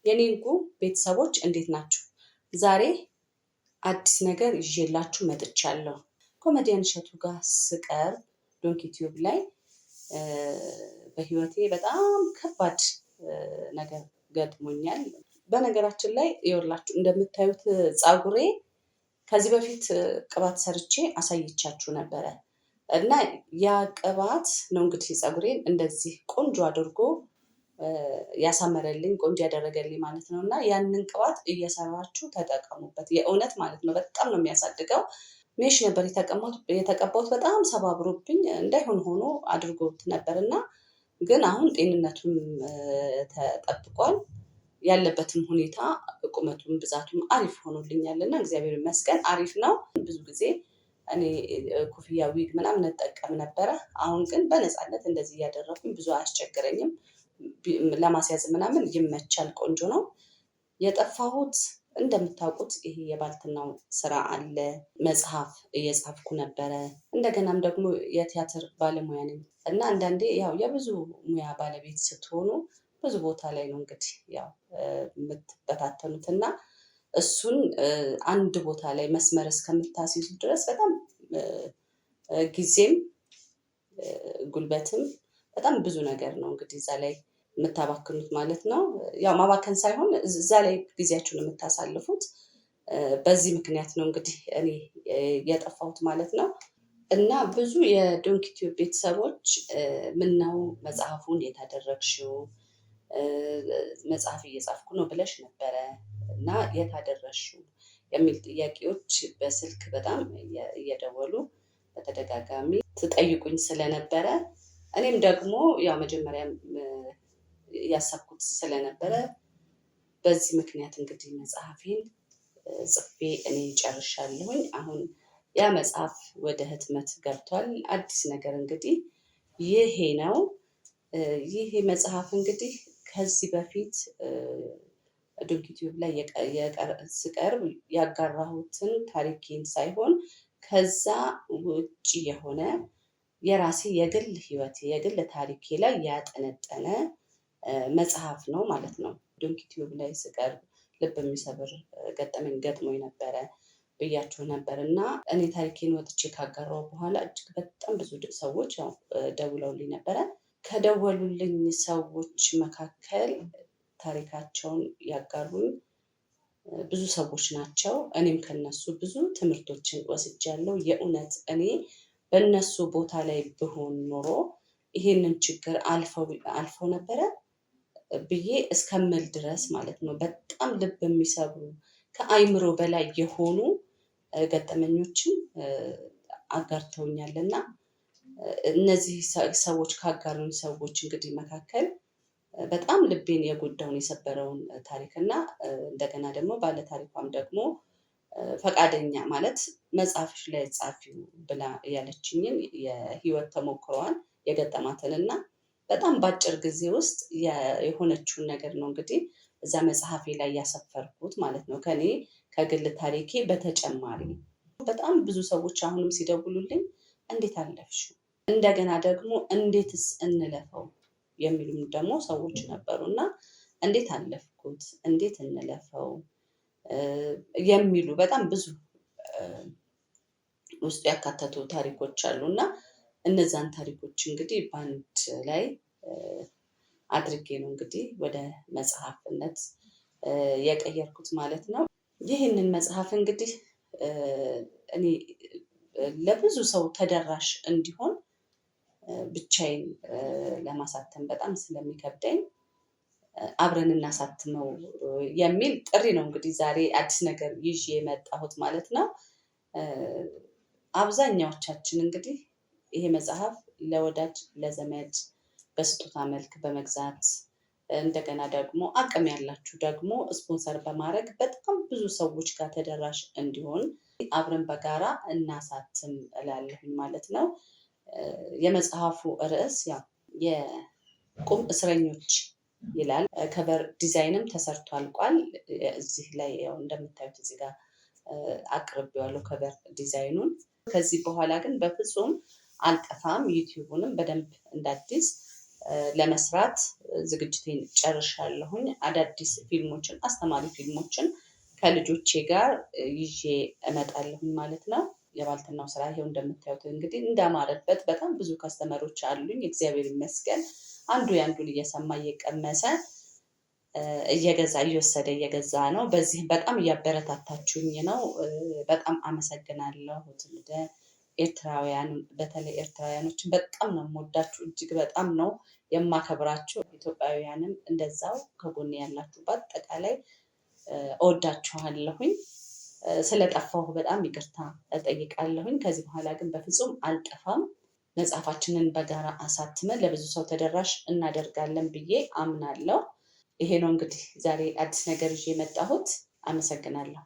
የኔንጉ ቤተሰቦች እንዴት ናችሁ? ዛሬ አዲስ ነገር ይዤላችሁ መጥቻለሁ። ኮሜዲያን እሸቱ ጋር ስቀርብ ዶንኪ ቲዩብ ላይ በህይወቴ በጣም ከባድ ነገር ገጥሞኛል። በነገራችን ላይ ይኸውላችሁ እንደምታዩት ፀጉሬ ከዚህ በፊት ቅባት ሰርቼ አሳይቻችሁ ነበረ እና ያ ቅባት ነው እንግዲህ ፀጉሬን እንደዚህ ቆንጆ አድርጎ ያሳመረልኝ ቆንጆ ያደረገልኝ ማለት ነው። እና ያንን ቅባት እየሰራችሁ ተጠቀሙበት። የእውነት ማለት ነው በጣም ነው የሚያሳድገው። ሜሽ ነበር የተቀባሁት በጣም ሰባብሮብኝ እንዳይሆን ሆኖ አድርጎት ነበር እና ግን አሁን ጤንነቱም ተጠብቋል። ያለበትም ሁኔታ ቁመቱም ብዛቱም አሪፍ ሆኖልኛል እና እግዚአብሔር ይመስገን አሪፍ ነው። ብዙ ጊዜ እኔ ኮፍያ ዊግ ምናምን እንጠቀም ነበረ። አሁን ግን በነፃነት እንደዚህ እያደረኩኝ ብዙ አያስቸግረኝም። ለማስያዝ ምናምን ይመቻል፣ ቆንጆ ነው። የጠፋሁት እንደምታውቁት ይሄ የባልትናው ስራ አለ። መጽሐፍ እየጻፍኩ ነበረ። እንደገናም ደግሞ የቲያትር ባለሙያ ነኝ እና አንዳንዴ ያው የብዙ ሙያ ባለቤት ስትሆኑ ብዙ ቦታ ላይ ነው እንግዲህ ያው የምትበታተኑት እና እሱን አንድ ቦታ ላይ መስመር እስከምታስይዙ ድረስ በጣም ጊዜም ጉልበትም በጣም ብዙ ነገር ነው እንግዲህ እዛ ላይ የምታባክኑት ማለት ነው። ያው ማባከን ሳይሆን እዛ ላይ ጊዜያችሁን የምታሳልፉት። በዚህ ምክንያት ነው እንግዲህ እኔ የጠፋሁት ማለት ነው። እና ብዙ የዶንኪ ቲዩብ ቤተሰቦች ምነው መጽሐፉን የታደረግሽው? መጽሐፍ እየጻፍኩ ነው ብለሽ ነበረ እና የታደረግሽው የሚል ጥያቄዎች በስልክ በጣም እየደወሉ በተደጋጋሚ ትጠይቁኝ ስለነበረ እኔም ደግሞ ያው መጀመሪያም ያሰብኩት ስለነበረ በዚህ ምክንያት እንግዲህ መጽሐፌን ጽፌ እኔ ጨርሻለሁኝ። አሁን ያ መጽሐፍ ወደ ህትመት ገብቷል። አዲስ ነገር እንግዲህ ይሄ ነው። ይሄ መጽሐፍ እንግዲህ ከዚህ በፊት ዶንኪ ቲዩብ ላይ ስቀርብ ያጋራሁትን ታሪኬን ሳይሆን ከዛ ውጭ የሆነ የራሴ የግል ህይወቴ የግል ታሪኬ ላይ ያጠነጠነ መጽሐፍ ነው ማለት ነው። ዶንኪ ቲዩብ ላይ ስቀርብ ልብ የሚሰብር ገጠመኝ ገጥሞኝ ነበረ ብያችሁ ነበር እና እኔ ታሪኬን ወጥቼ ካጋራው በኋላ እጅግ በጣም ብዙ ሰዎች ያው ደውለውልኝ ነበረ። ከደወሉልኝ ሰዎች መካከል ታሪካቸውን ያጋሩኝ ብዙ ሰዎች ናቸው። እኔም ከነሱ ብዙ ትምህርቶችን ወስጃለሁ። የእውነት እኔ በእነሱ ቦታ ላይ ብሆን ኖሮ ይሄንን ችግር አልፈው ነበረ ብዬ እስከምል ድረስ ማለት ነው። በጣም ልብ የሚሰብሩ ከአይምሮ በላይ የሆኑ ገጠመኞችን አጋርተውኛል እና እነዚህ ሰዎች ካጋሩኝ ሰዎች እንግዲህ መካከል በጣም ልቤን የጎዳውን የሰበረውን ታሪክ እና እንደገና ደግሞ ባለታሪኳም ደግሞ ፈቃደኛ ማለት መጽሐፍሽ ላይ ጻፊው ብላ ያለችኝን የህይወት ተሞክሮዋን የገጠማትን እና በጣም በአጭር ጊዜ ውስጥ የሆነችውን ነገር ነው እንግዲህ እዛ መጽሐፌ ላይ ያሰፈርኩት ማለት ነው። ከኔ ከግል ታሪኬ በተጨማሪ በጣም ብዙ ሰዎች አሁንም ሲደውሉልኝ እንዴት አለፍሽው? እንደገና ደግሞ እንዴትስ እንለፈው የሚሉም ደግሞ ሰዎች ነበሩ እና እንዴት አለፍኩት? እንዴት እንለፈው? የሚሉ በጣም ብዙ ውስጡ ያካተቱ ታሪኮች አሉ እና እነዛን ታሪኮች እንግዲህ በአንድ ላይ አድርጌ ነው እንግዲህ ወደ መጽሐፍነት የቀየርኩት ማለት ነው። ይህንን መጽሐፍ እንግዲህ እኔ ለብዙ ሰው ተደራሽ እንዲሆን ብቻዬን ለማሳተም በጣም ስለሚከብደኝ አብረን እናሳትመው የሚል ጥሪ ነው እንግዲህ ዛሬ አዲስ ነገር ይዤ የመጣሁት ማለት ነው። አብዛኛዎቻችን እንግዲህ ይሄ መጽሐፍ ለወዳጅ ለዘመድ በስጦታ መልክ በመግዛት እንደገና ደግሞ አቅም ያላችሁ ደግሞ ስፖንሰር በማድረግ በጣም ብዙ ሰዎች ጋር ተደራሽ እንዲሆን አብረን በጋራ እናሳትም እላለሁኝ ማለት ነው። የመጽሐፉ ርዕስ ያው የቁም እስረኞች ይላል። ከቨር ዲዛይንም ተሰርቶ አልቋል። እዚህ ላይ ያው እንደምታዩት እዚህ ጋር አቅርቤዋለሁ ከቨር ዲዛይኑን። ከዚህ በኋላ ግን በፍጹም አልጠፋም። ዩቲዩቡንም በደንብ እንዳዲስ ለመስራት ዝግጅቴን ጨርሻለሁኝ። አዳዲስ ፊልሞችን፣ አስተማሪ ፊልሞችን ከልጆቼ ጋር ይዤ እመጣለሁኝ ማለት ነው። የባልትናው ስራ ይሄው እንደምታዩት እንግዲህ እንዳማረበት በጣም ብዙ ከስተመሮች አሉኝ። እግዚአብሔር ይመስገን። አንዱ ያንዱን እየሰማ እየቀመሰ እየገዛ እየወሰደ እየገዛ ነው። በዚህ በጣም እያበረታታችሁኝ ነው። በጣም አመሰግናለሁ። ትውልደ ኤርትራውያን፣ በተለይ ኤርትራውያኖችን በጣም ነው የምወዳችሁ፣ እጅግ በጣም ነው የማከብራችሁ። ኢትዮጵያውያንም እንደዛው ከጎኔ ያላችሁ በአጠቃላይ እወዳችኋለሁኝ። ስለጠፋሁ በጣም ይቅርታ እጠይቃለሁኝ። ከዚህ በኋላ ግን በፍጹም አልጠፋም። መጽሐፋችንን በጋራ አሳትመን ለብዙ ሰው ተደራሽ እናደርጋለን ብዬ አምናለሁ። ይሄ ነው እንግዲህ ዛሬ አዲስ ነገር ይዤ የመጣሁት። አመሰግናለሁ።